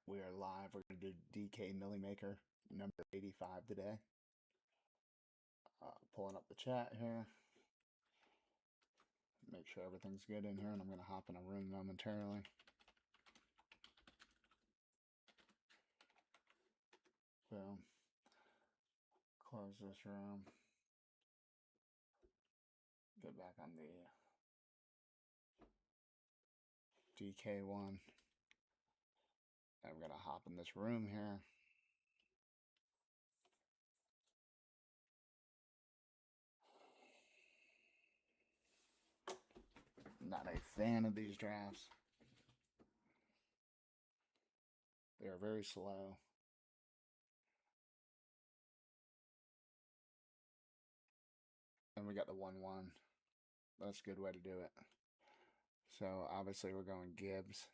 We are live. We're going to do DK Millimaker number 85 today. Pulling up the chat here. Make sure everything's good in here, and I'm going to hop in a room momentarily. Boom. Close this room. Get back on the DK one. I'm going to hop in this room here. Not a fan of these drafts. They are very slow. And we got the 1-1. That's a good way to do it. So obviously we're going Gibbs.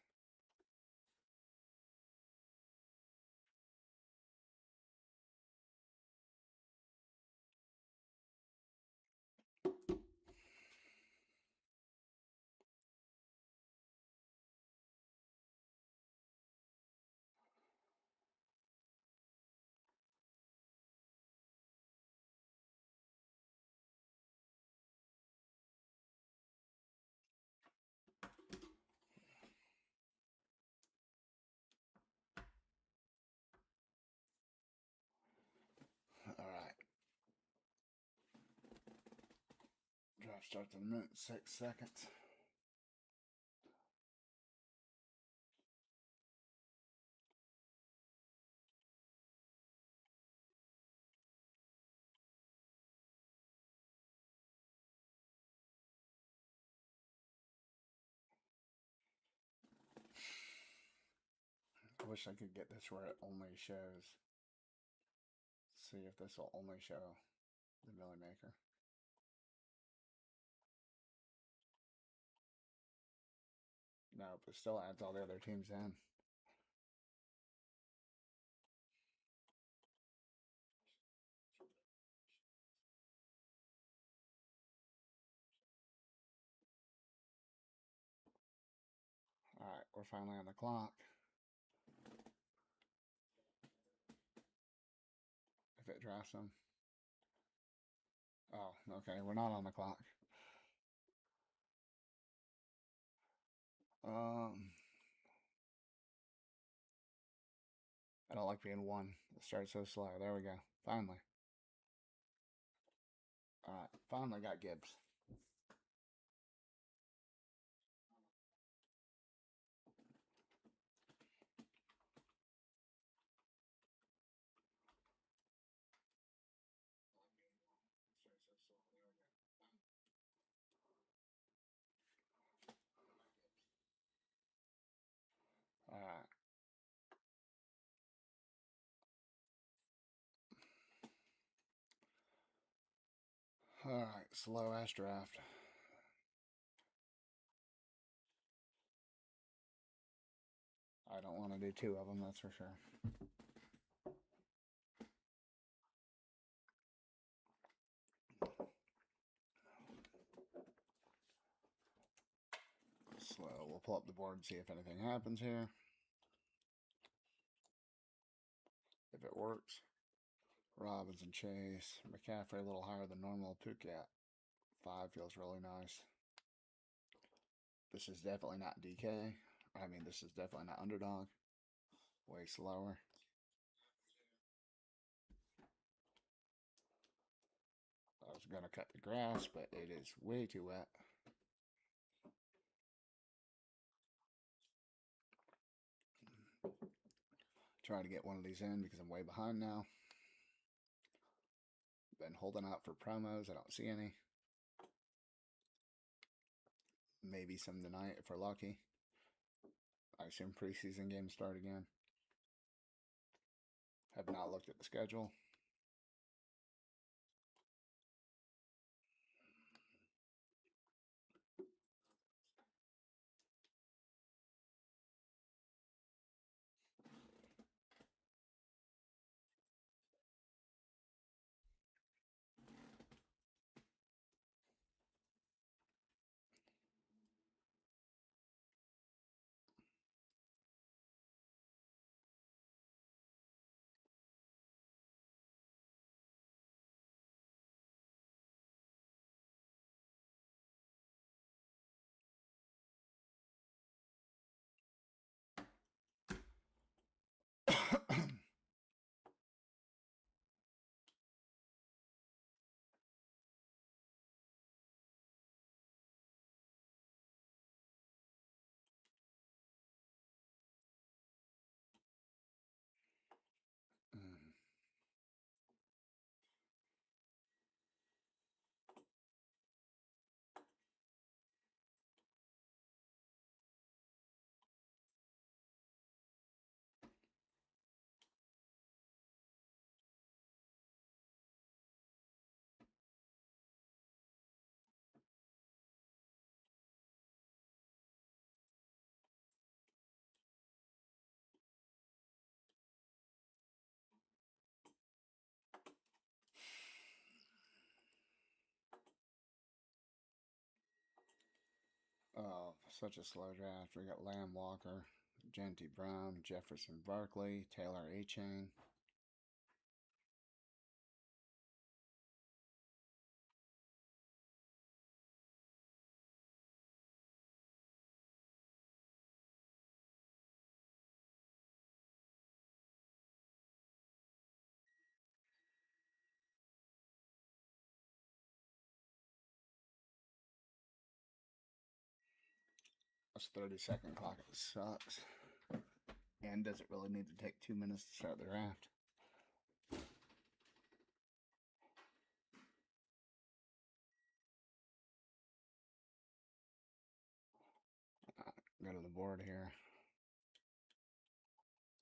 All right. Draft starts in a minute, 6 seconds. I wish I could get this where it only shows. See if this will only show the Millie Maker. Nope, it still adds all the other teams in. Alright, we're finally on the clock. If it drafts them. Oh, okay, we're not on the clock. I don't like being one. It starts so slow. There we go. Finally. Alright, finally got Gibbs. Alright. Alright, slow ass draft. I don't want to do two of them, that's for sure. Slow. We'll pull up the board and see if anything happens here. If it works. Robinson, Chase, McCaffrey a little higher than normal. Puka 5 feels really nice. This is definitely not DK. I mean, this is definitely not underdog. Way slower. I was going to cut the grass, but it is way too wet. Trying to get one of these in because I'm way behind now. Been holding out for promos. I don't see any. Maybe some tonight if we're lucky. I assume preseason games start again. Have not looked at the schedule. Such a slow draft. We got Lamb Walker, Genty Brown, Jefferson Barkley, Taylor A-Chain. This 30-second clock, it sucks. And does it really need to take 2 minutes to start the draft? Go to the board here.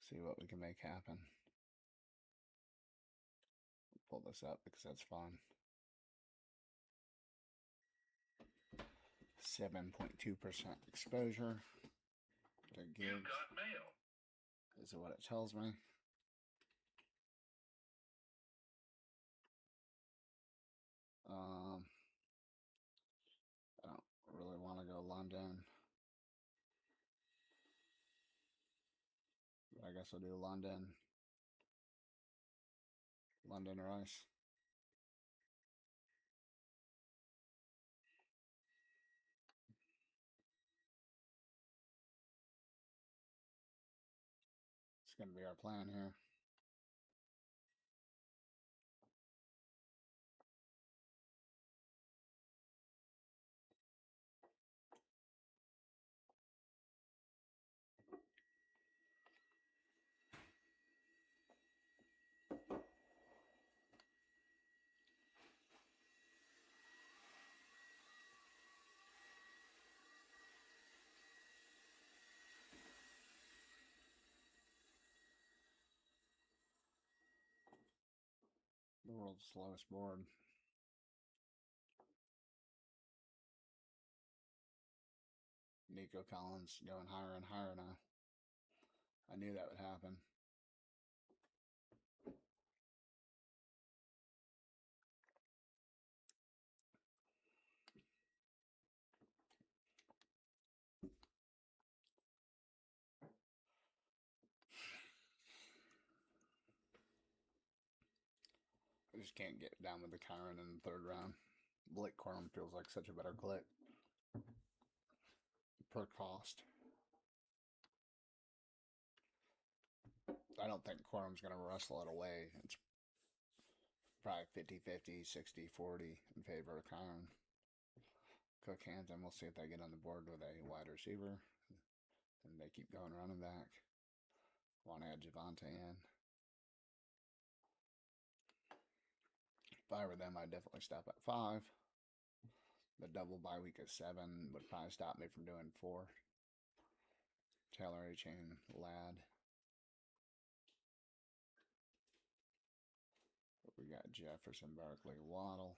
See what we can make happen. Pull this up because that's fun. 7.2% exposure to gigs is what it tells me. I don't really want to go London. But I guess I'll do London. London Rice. It's going to be our plan here. The world's slowest board. Nico Collins going higher and higher now. I knew that would happen. I just can't get down with the Kyron in the third round. Blake Corum feels like such a better click per cost. I don't think Corum's going to wrestle it away. It's probably 50-50, 60-40 in favor of Kyron. Cook Hampton, we'll see if they get on the board with a wide receiver. And they keep going running back. Want to add Javante in. If I were them, I'd definitely stop at 5. The double bye week of 7 would probably stop me from doing 4. Taylor A-Chain, Ladd. We got Jefferson, Barkley, Waddle.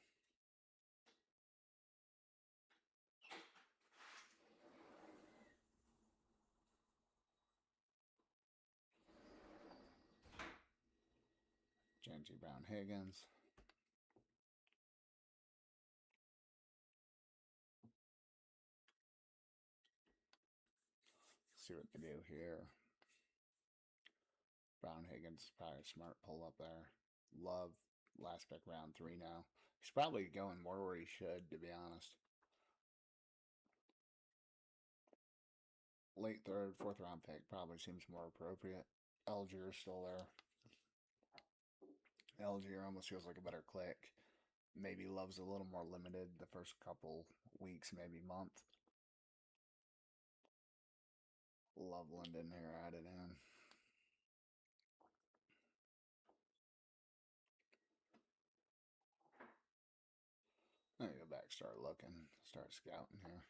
Genty Brown, Higgins. See what they do here. Brown Higgins, probably a smart pull up there. Love last pick round 3 now. He's probably going more where he should, to be honest. Late 3rd, 4th round pick probably seems more appropriate. Algier's still there. Algier almost feels like a better click. Maybe Love's a little more limited the first couple weeks, maybe month. Loveland in here added in. Let me go back, start looking, start scouting here.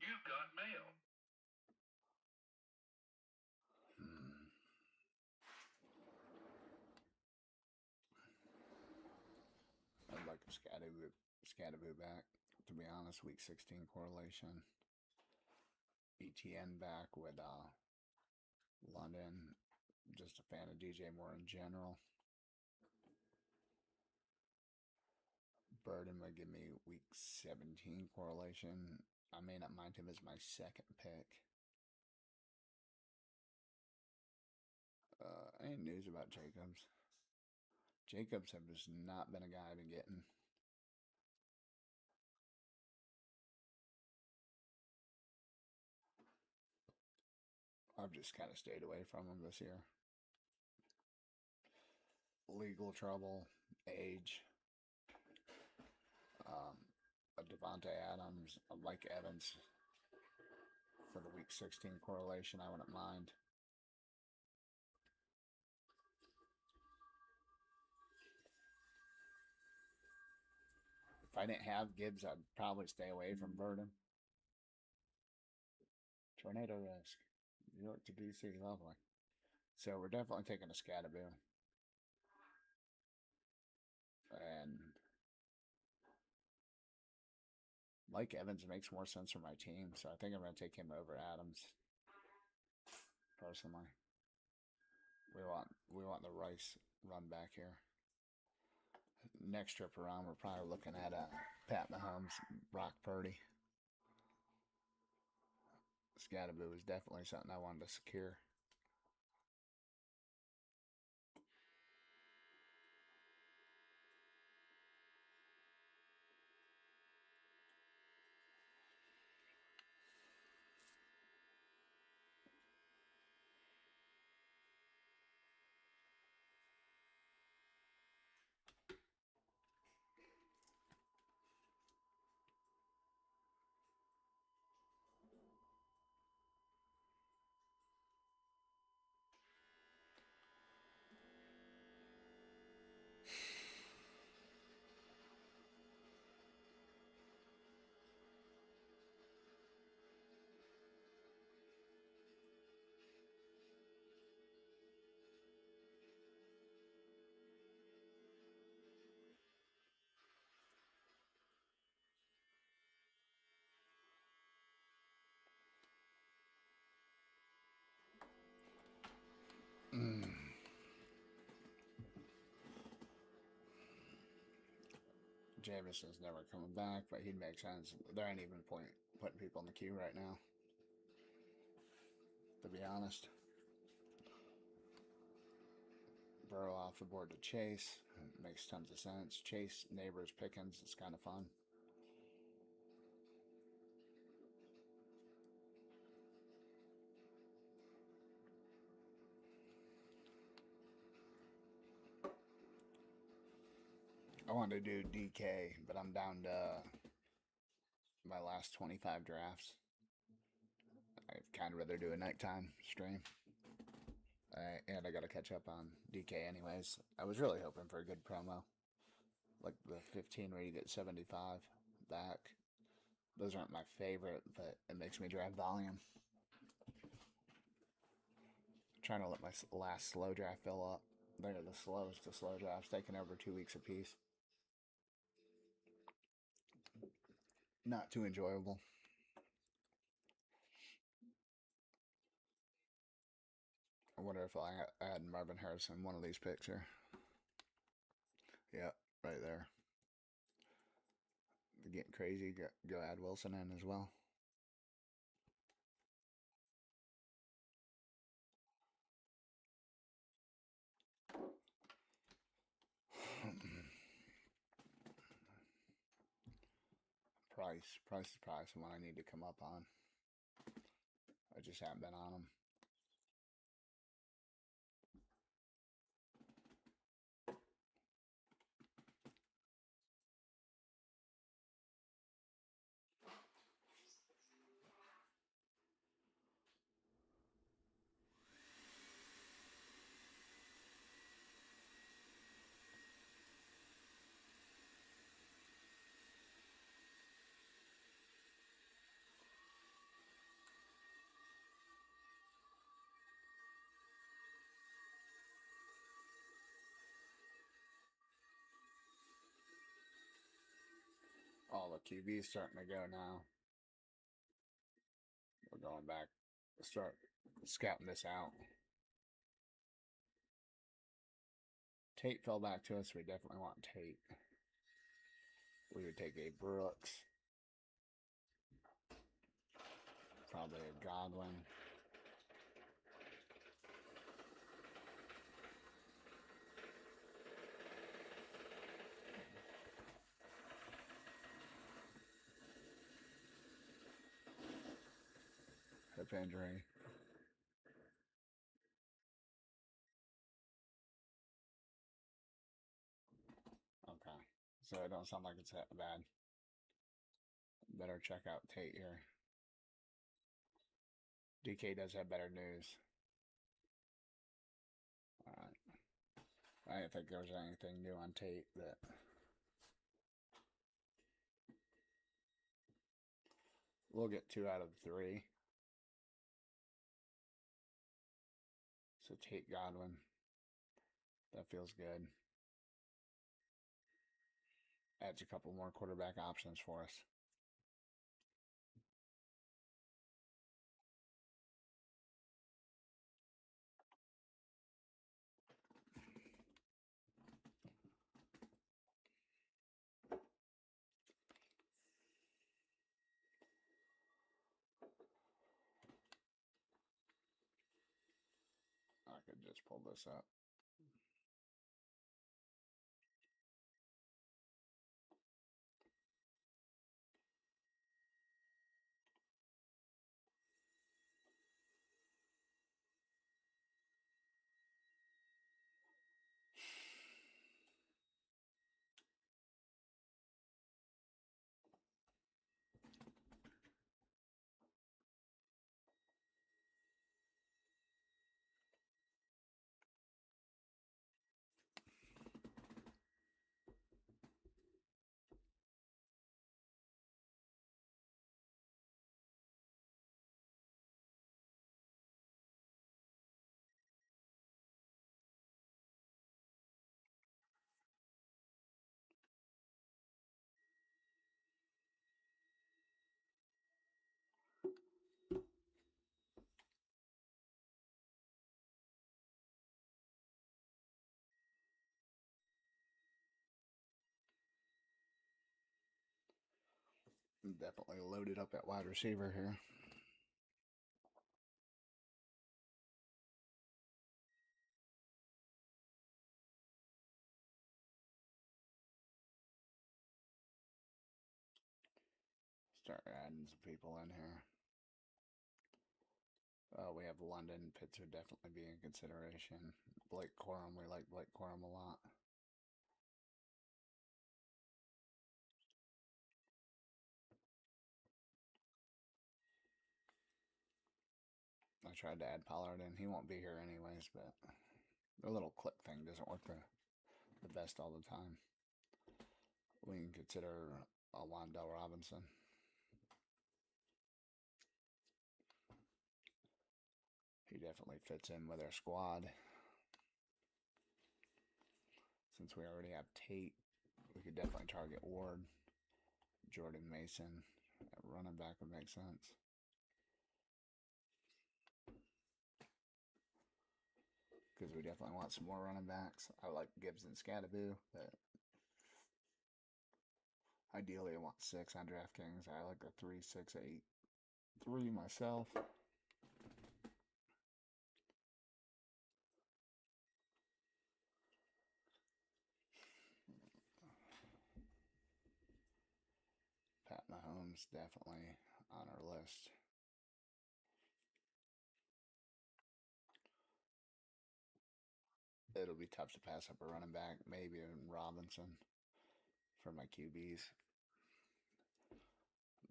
You've got mail. I'd like a Scattaboo back, to be honest. Week 16 correlation. ETN back with London. Just a fan of DJ Moore in general. Burden would give me week 17 correlation. I may not mind him as my second pick. Any news about Jacobs? Jacobs has not been a guy I've been getting. I've just kind of stayed away from him this year. Legal trouble, age, a Devontae Adams, a Mike Evans for the Week 16 correlation. I wouldn't mind. If I didn't have Gibbs, I'd probably stay away from Burden. Tornado risk. New York to DC, lovely. So we're definitely taking a Scatterboo. And Mike Evans makes more sense for my team, so I think I'm going to take him over Adams. Personally, we want the Rice run back here. Next trip around, we're probably looking at Pat Mahomes, Brock Purdy. Scatterboo is definitely something I wanted to secure. Jameson's never coming back, but he'd make sense. There ain't even point putting people in the queue right now, to be honest. Burrow off the board to Chase. It makes tons of sense. Chase, Neighbors, Pickens. It's kind of fun. I wanted to do DK, but I'm down to my last 25 drafts. I'd kind of rather do a nighttime stream. And I got to catch up on DK anyways. I was really hoping for a good promo. Like the 15 where you get 75 back. Those aren't my favorite, but it makes me draft volume. I'm trying to let my last slow draft fill up. They're the slowest of slow drafts, taking over 2 weeks apiece. Not too enjoyable. I wonder if I add Marvin Harrison one of these picks here. Yep, right there. They're getting crazy. Go add Wilson in as well. Price is one I need to come up on. I just haven't been on them. All the QB's starting to go now. We're going back. Start scouting this out. Tate fell back to us. We definitely want Tate. We would take a Brooks. Probably a Godwin. Hip injury. Okay. So it don't sound like it's that bad. Better check out Tate here. DK does have better news. Alright. I didn't think there was anything new on Tate that... We'll get 2 out of 3. So Tate Godwin. That feels good. Adds a couple more quarterback options for us. I could just pull this up. Definitely loaded up at wide receiver here. Start adding some people in here. We have London. Pitts would definitely be in consideration. Blake Corum. We like Blake Corum a lot. I tried to add Pollard in. He won't be here anyways, but the little click thing doesn't work the best all the time. We can consider Wandell Robinson. He definitely fits in with our squad. Since we already have Tate, we could definitely target Ward. Jordan Mason at running back would make sense. Because we definitely want some more running backs. I like Gibbs and Scadaboo, but ideally I want 6 on DraftKings. I like the 3, 6, 8, 3 myself. Pat Mahomes definitely on our list. It'll be tough to pass up a running back, maybe in Robinson for my QBs.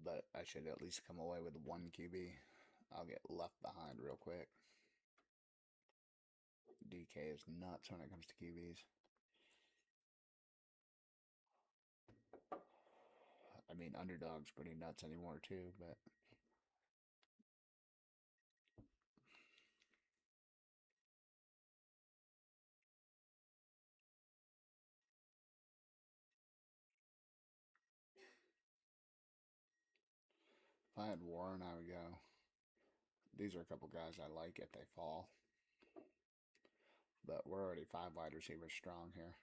But I should at least come away with 1 QB. I'll get left behind real quick. DK is nuts when it comes to QBs. I mean, underdog's pretty nuts anymore too, but if I had Warren, I would go. These are a couple guys I like if they fall. But we're already 5 wide receivers strong here.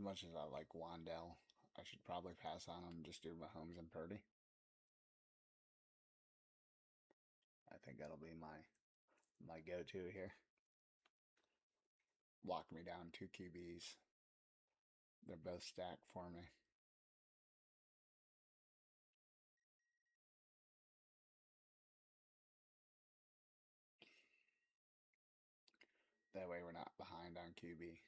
much as I like Wandell, I should probably pass on him and just do Mahomes and Purdy. I think that'll be my go-to here. Lock me down 2 QBs. They're both stacked for me. That way we're not behind on QB.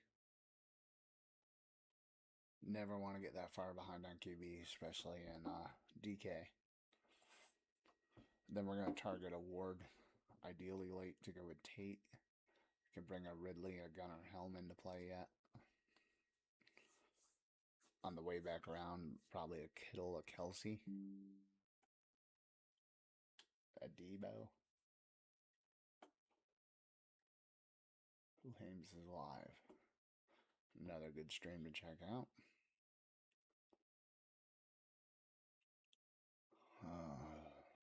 Never want to get that far behind on QB, especially in DK. Then we're going to target a Ward, ideally late to go with Tate. Can bring a Ridley, a Gunnar Helm into play yet. On the way back around, probably a Kittle, a Kelsey, a Debo. Who Hames is live. Another good stream to check out.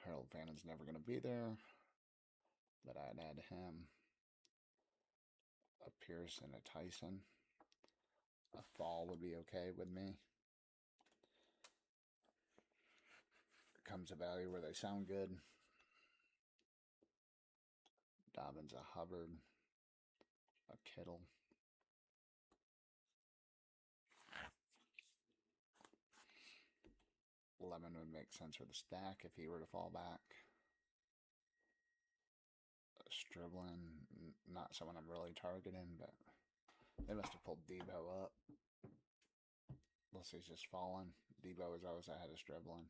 Harold Fannon's never going to be there, but I'd add him. A Pierce and a Tyson. A Fall would be okay with me. Comes a value where they sound good. Dobbins, a Hubbard, a Kittle. Lemon would make sense for the stack if he were to fall back. Striblin, not someone I'm really targeting, but they must have pulled Debo up. Unless he's just fallen. Debo is always ahead of Striblin,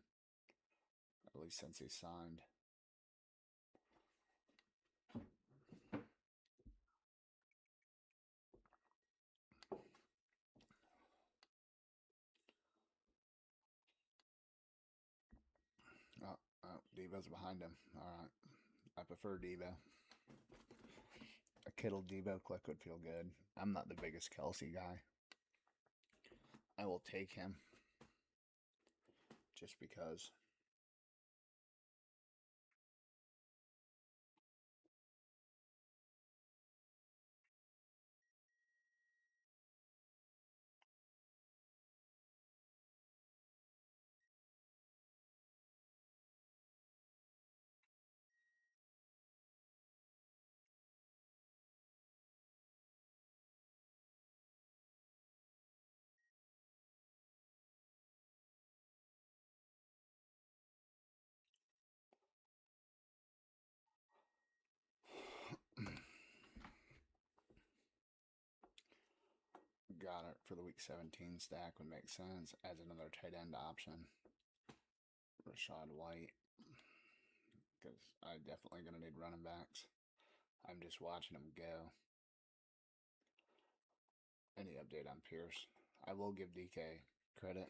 at least since he's signed. Oh, Debo's behind him. Alright. I prefer Debo. A Kittle Debo click would feel good. I'm not the biggest Kelsey guy. I will take him. Just because. Got it for the week 17 stack would make sense as another tight end option. Rashad White, because I'm definitely going to need running backs. I'm just watching them go. Any update on Pierce? I will give DK credit.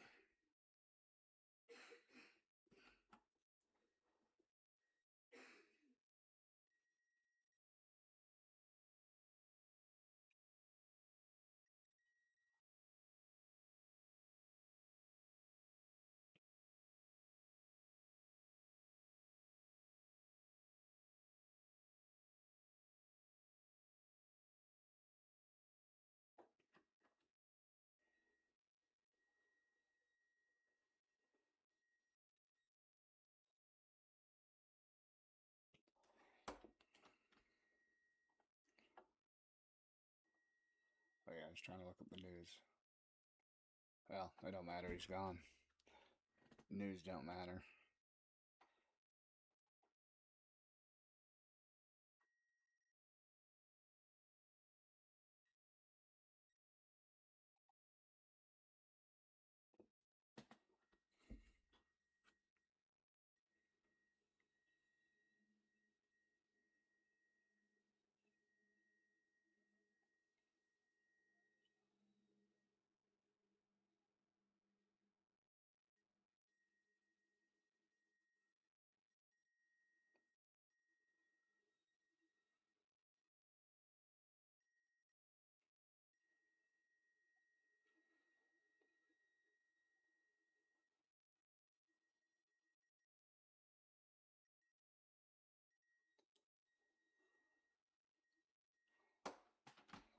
Oh yeah, I was trying to look up the news. Well, it don't matter, he's gone. News don't matter.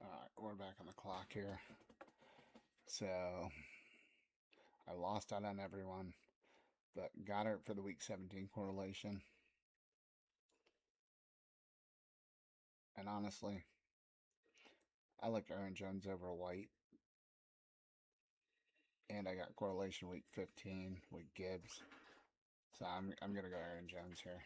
Alright, we're back on the clock here. So I lost out on everyone, but got her for the week 17 correlation. And honestly, I like Aaron Jones over White. And I got correlation week 15 with Gibbs. So I'm gonna go Aaron Jones here.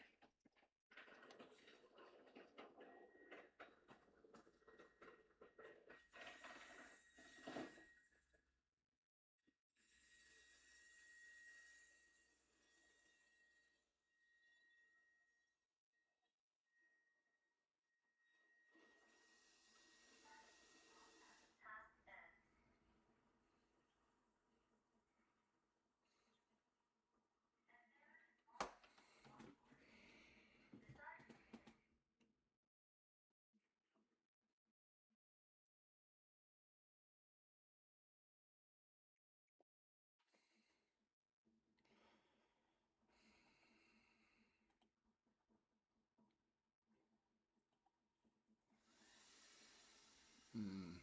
Hmm.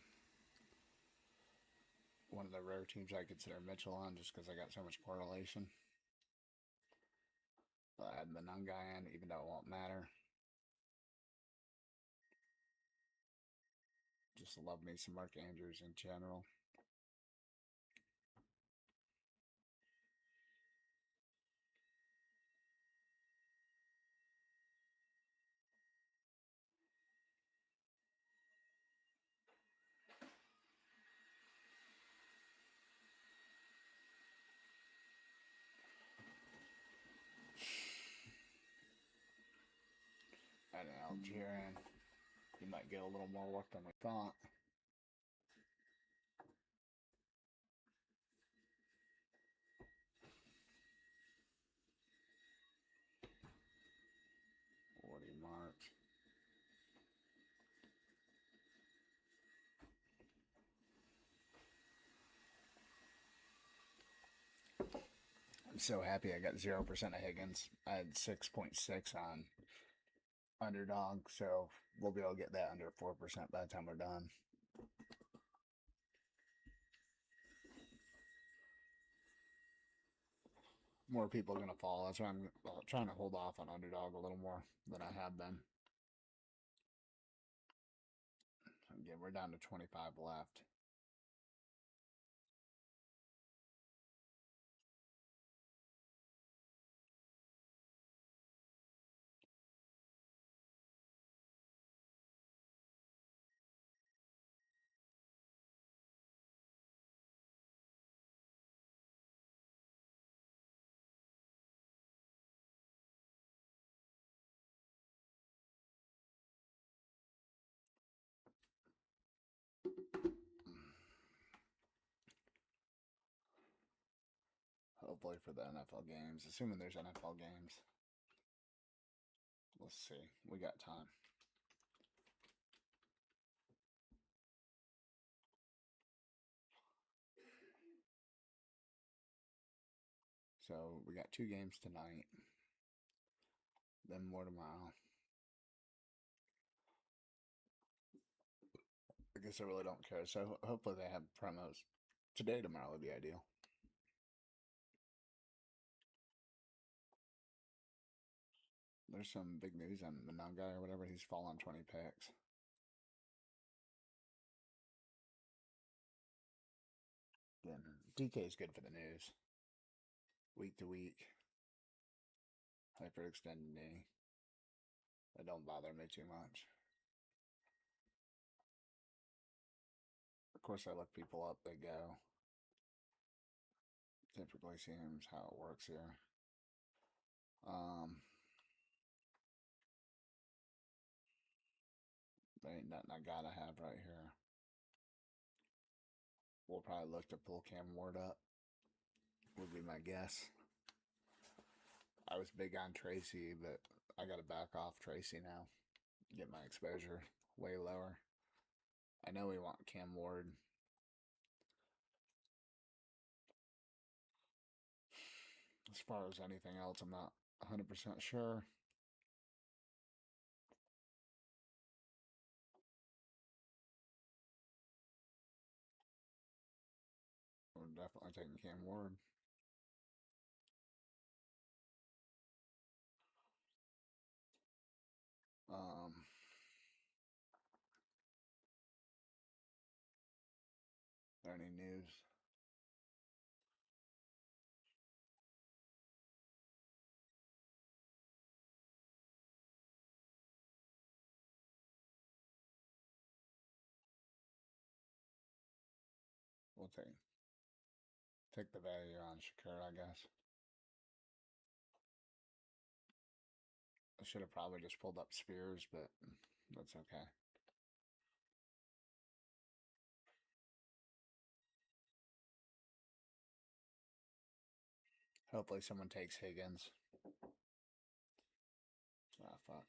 One of the rare teams I consider Mitchell on just because I got so much correlation. But I had the nun guy in, even though it won't matter. Just love me some Mark Andrews in general. And Algerian, he might get a little more work than we thought. Forty March. I'm so happy I got 0% of Higgins. I had 6.6 on underdog, so we'll be able to get that under 4% by the time we're done. More people are going to fall. That's why I'm trying to hold off on underdog a little more than I have been. Again, we're down to 25 left. Hopefully for the NFL games, assuming there's NFL games. Let's see. We got time. So we got 2 games tonight. Then more tomorrow. I guess I really don't care. So hopefully they have promos today. Tomorrow would be ideal. There's some big news on the non guy or whatever. He's fallen 20 picks. Then DK is good for the news. Week to week. Hyperextended knee. That don't bother me too much. Of course, I look people up. They go. Typically seems how it works here. There ain't nothing I gotta have right here. We'll probably look to pull Cam Ward up. Would be my guess. I was big on Tracy, but I gotta back off Tracy now. Get my exposure way lower. I know we want Cam Ward. As far as anything else, I'm not 100% sure. Definitely taking Cam Ward. Um, any news? We'll take the value on Shakur, I guess. I should have probably just pulled up Spears, but that's okay. Hopefully someone takes Higgins. Ah, fuck.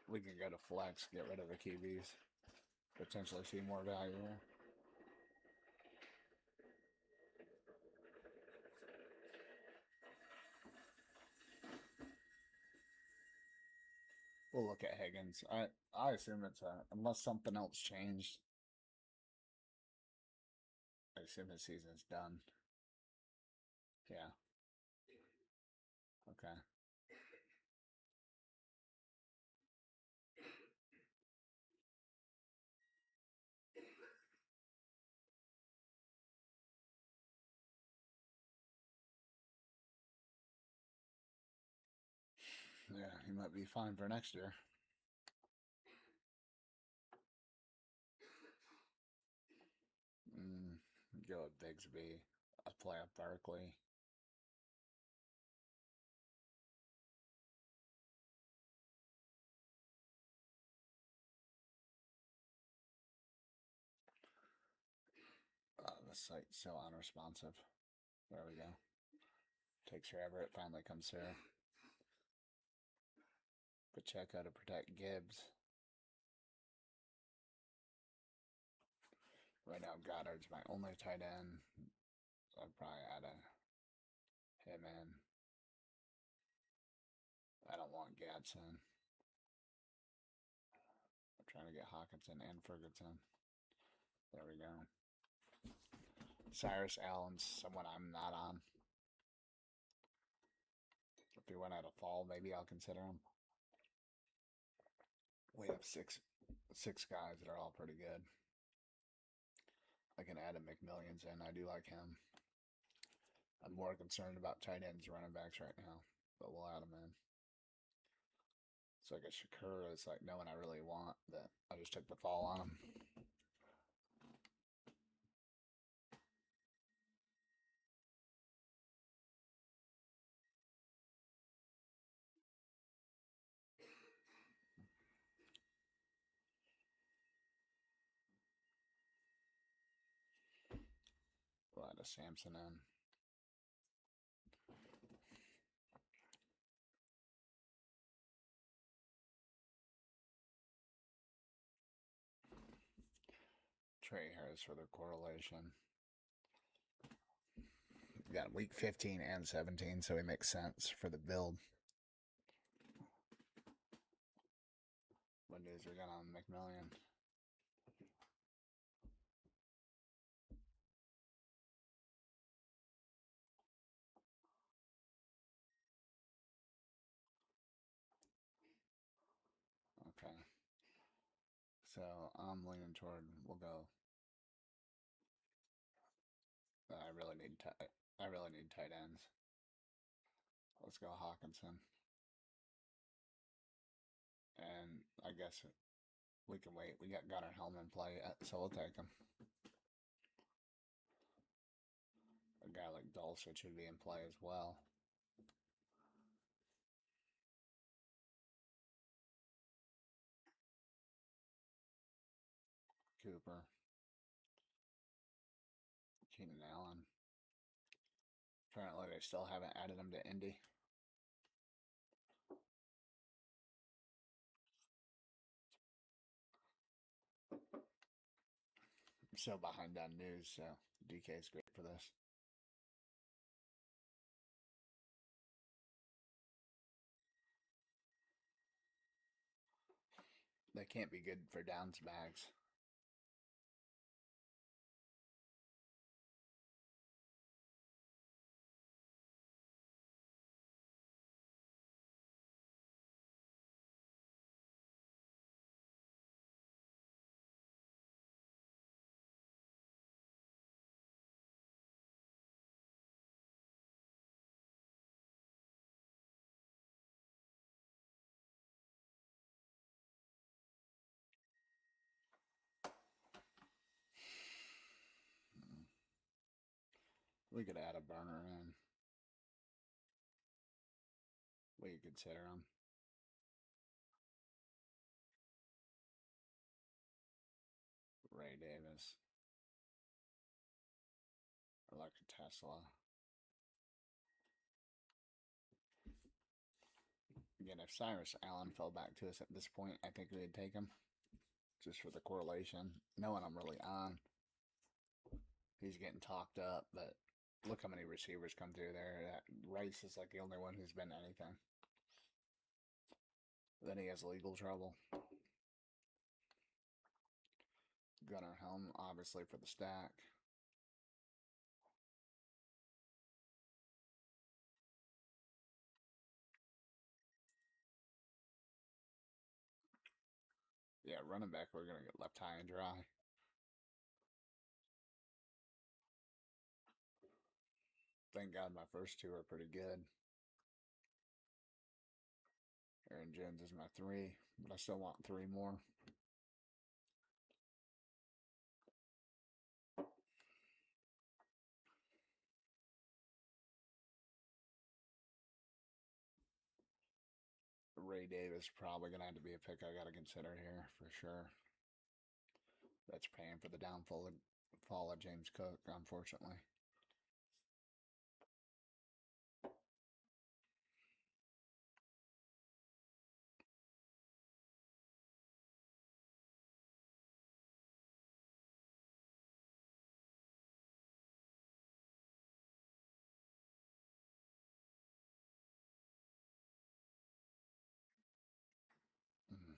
We can go to flex, get rid of the QBs, potentially see more value there. We'll look at Higgins. I assume it's unless something else changed. I assume his season's done. Yeah. Okay. Yeah, he might be fine for next year. Go with Bigsby. I'll play up Barkley. The site's so unresponsive. There we go. Takes forever. It finally comes through. Pacheco to protect Gibbs. Right now, Goddard's my only tight end. So I'd probably add him in. I don't want Gadsden. I'm trying to get Hawkinson and Ferguson. There we go. Cyrus Allen's someone I'm not on. If he went out of fall, maybe I'll consider him. We have six guys that are all pretty good. I can add a McMillions in. I do like him. I'm more concerned about tight ends, running backs right now, but we'll add them in. It's like a Shakur. It's like no one I really want that I just took the fall on him. We'll add a Samson in. Trey Harris for the correlation. We got week 15 and 17, so it makes sense for the build. What news we got on McMillian? Okay. So I'm leaning toward we'll go. I really need tight ends. Let's go Hawkinson. And I guess we can wait. We got Gunnar Hellman play, so we'll take him. A guy like Dulcich should be in play as well. Cooper. Keenan Allen. Apparently they still haven't added him to Indy. I'm so behind on news, so DK is great for this. They can't be good for downs bags. We could add a burner in. We could consider him. Ray Davis. I like a Tesla. Again, if Cyrus Allen fell back to us at this point, I think we would take him. Just for the correlation. Knowing I'm really on. He's getting talked up, but look how many receivers come through there. Rice is like the only one who's been anything. Then he has legal trouble. Gunnar Helm, obviously, for the stack. Yeah, running back, we're going to get left high and dry. Thank God my first two are pretty good. Aaron Jones is my 3, but I still want 3 more. Ray Davis probably going to have to be a pick I got to consider here for sure. That's paying for the downfall of James Cook, unfortunately. Mm.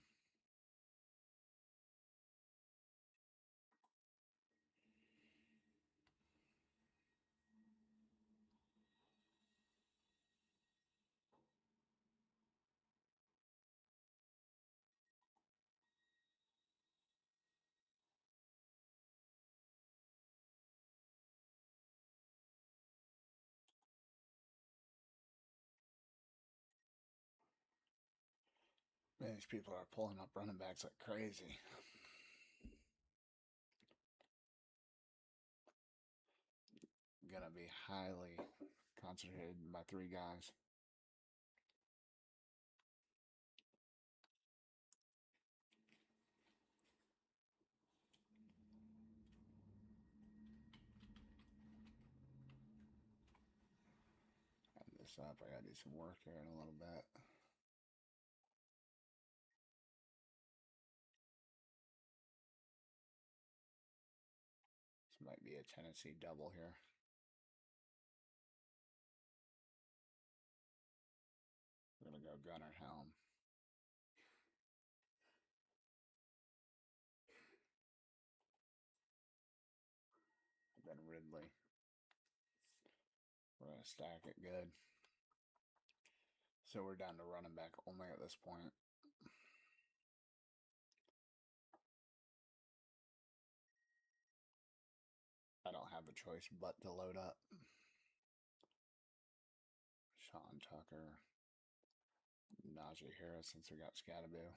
These people are pulling up running backs like crazy. Gonna be highly concentrated by 3 guys. Add this up. I gotta do some work here in a little bit. This might be a Tennessee double here. We're gonna go Gunnar Helm. Then Ridley. We're gonna stack it good. So we're down to running back only at this point. I don't have a choice but to load up. Sean Tucker. Najee Harris since we got Scattaboo.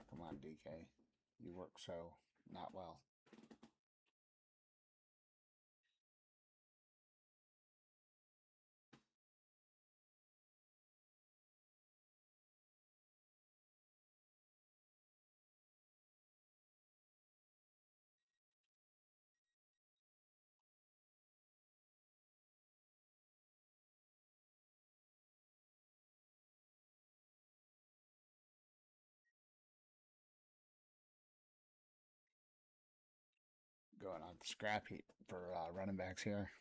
Come on, DK. You work so not well. Going on scrap heap for running backs here.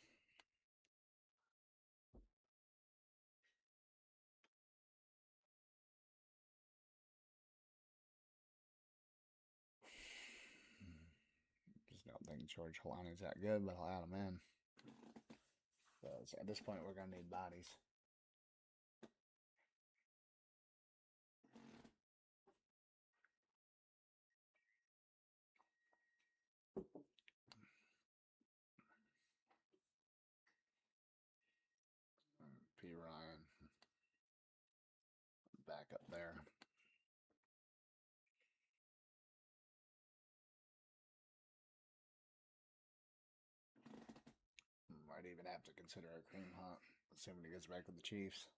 Just don't think George Holani's that good, but I'll add him in. So at this point, we're going to need bodies. back up there. Might even have to consider a cream hunt, assuming he gets back with the Chiefs.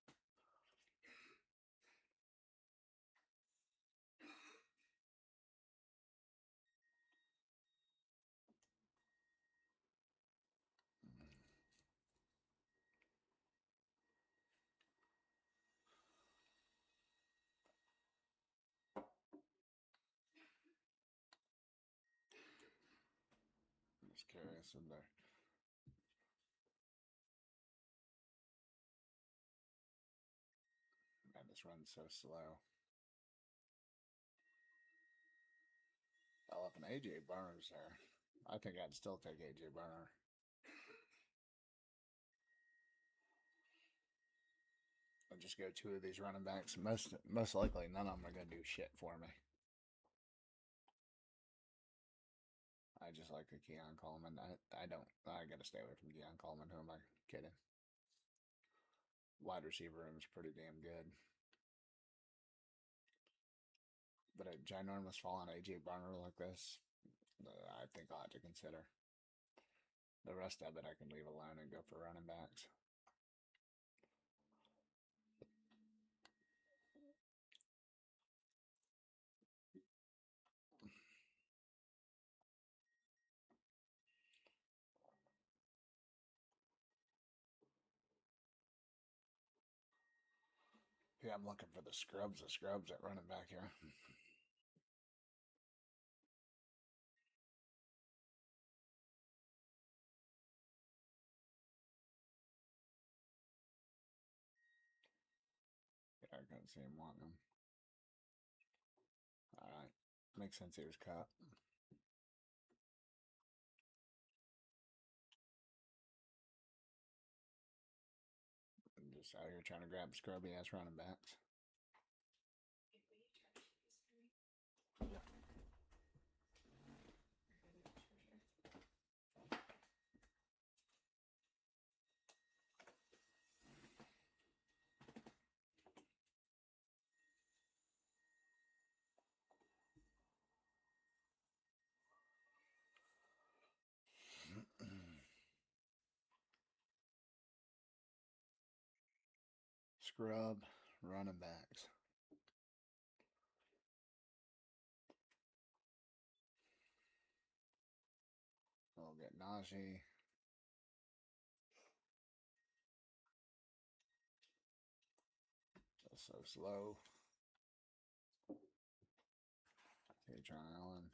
I'm just curious in there. Man, this run's so slow. I left an AJ Burner's there. I think I'd still take AJ Burner. I'll just go two of these running backs. Most likely, none of them are going to do shit for me. I just like the Keon Coleman. I got to stay away from Keon Coleman. Who am I kidding? Wide receiver room is pretty damn good. But a ginormous fall on AJ Barner like this, I think I'll have to consider. The rest of it I can leave alone and go for running backs. Yeah, I'm looking for the scrubs at running back here. Yeah, I couldn't see him wanting them. Alright. Makes sense he was cut. I'm just out here trying to grab scrubby ass running backs. Scrub running backs. I'll get Najee. That's so slow. John Allen.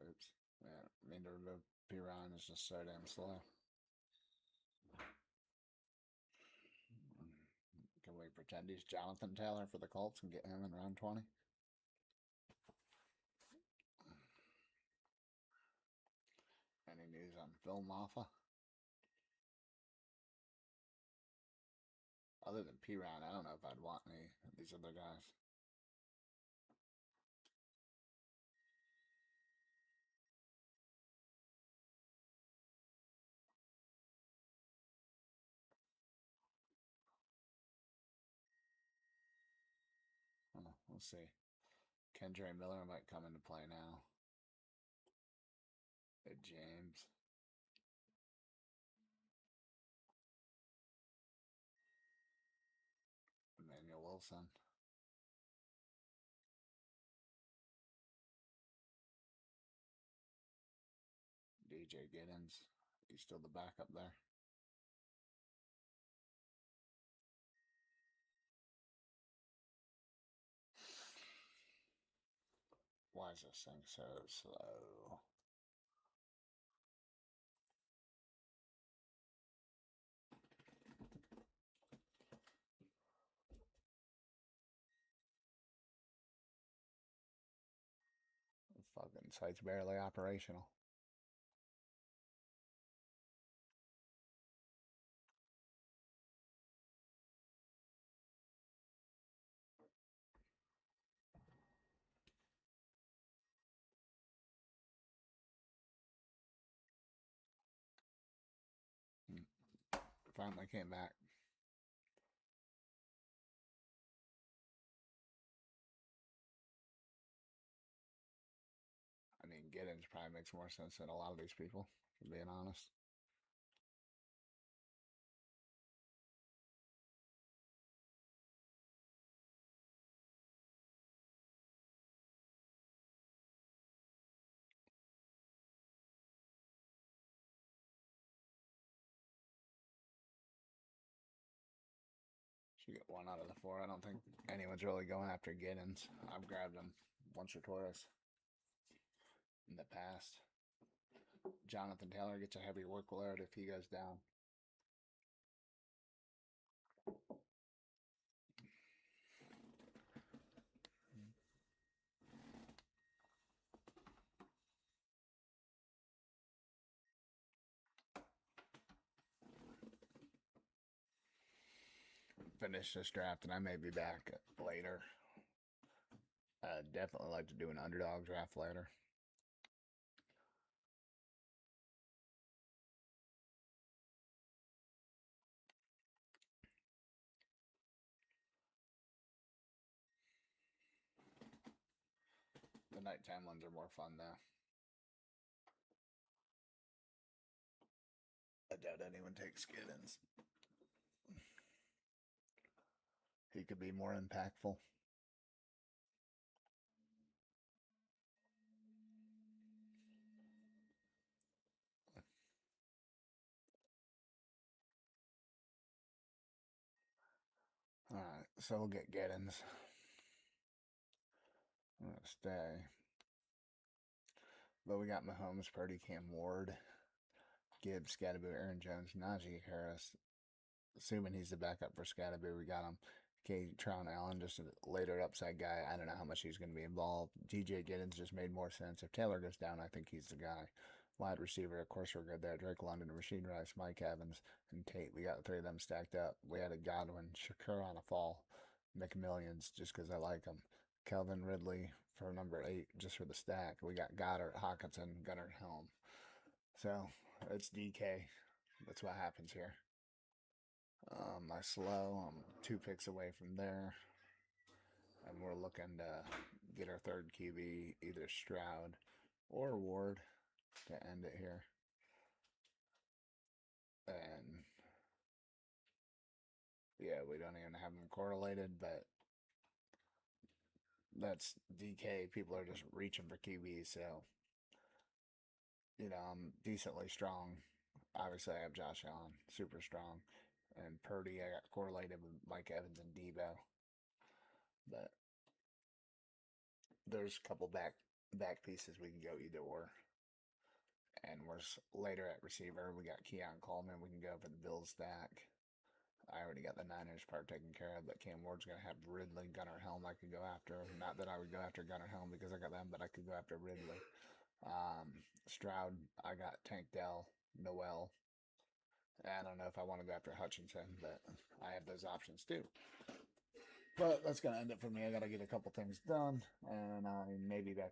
Oops. Yeah, I mean to remove P. Ryan is just so damn slow. Can we pretend he's Jonathan Taylor for the Colts and get him in round 20? Any news on Phil Maffa? Other than P. Ryan, I don't know if I'd want any of these other guys. We'll see. Kendra Miller might come into play now. James. Emmanuel Wilson. DJ Giddens. He's still the backup there. Why is this thing so slow? The fucking site's barely operational. Finally came back. Giddens probably makes more sense than a lot of these people, being honest. Should get one out of the four. I don't think anyone's really going after Giddens. I've grabbed him once or twice in the past. Jonathan Taylor gets a heavy workload if he goes down. Finish this draft, and I may be back later. Definitely like to do an underdog draft later. The nighttime ones are more fun though. I doubt anyone takes Giddens. He could be more impactful. Alright, so we'll get Giddens. I'm going to stay. But we got Mahomes, Purdy, Cam Ward, Gibbs, Scatterby, Aaron Jones, Najee Harris. Assuming he's the backup for Scatterby, we got him. Tron Allen, just a later upside guy. I don't know how much he's going to be involved. DJ Giddens just made more sense. If Taylor goes down, I think he's the guy. Wide receiver, of course, we're good there. Drake London, Rasheed Rice, Mike Evans, and Tate. We got three of them stacked up. We had a Godwin, Shakur on a fall, McMillions, just because I like him. Kelvin Ridley for number 8, just for the stack. We got Goddard, Hawkinson, Gunnar Helm. So it's DK. That's what happens here. I slow. I'm 2 picks away from there. And we're looking to get our third QB, either Stroud or Ward, to end it here. And yeah, we don't even have them correlated, but that's DK. People are just reaching for QB, so I'm decently strong. Obviously, I have Josh Allen, super strong, and Purdy. I got correlated with Mike Evans and Debo, but there's a couple back pieces we can go either or. And we're later at receiver. We got Keon Coleman. We can go for the Bills stack. I already got the Niners part taken care of, but Cam Ward's going to have Ridley, Gunnar Helm I could go after. Not that I would go after Gunnar Helm because I got them, but I could go after Ridley. Stroud, I got Tank Dell, Noel. I don't know if I want to go after Hutchinson, but I have those options too. But that's going to end it for me. I got to get a couple things done, and I may be back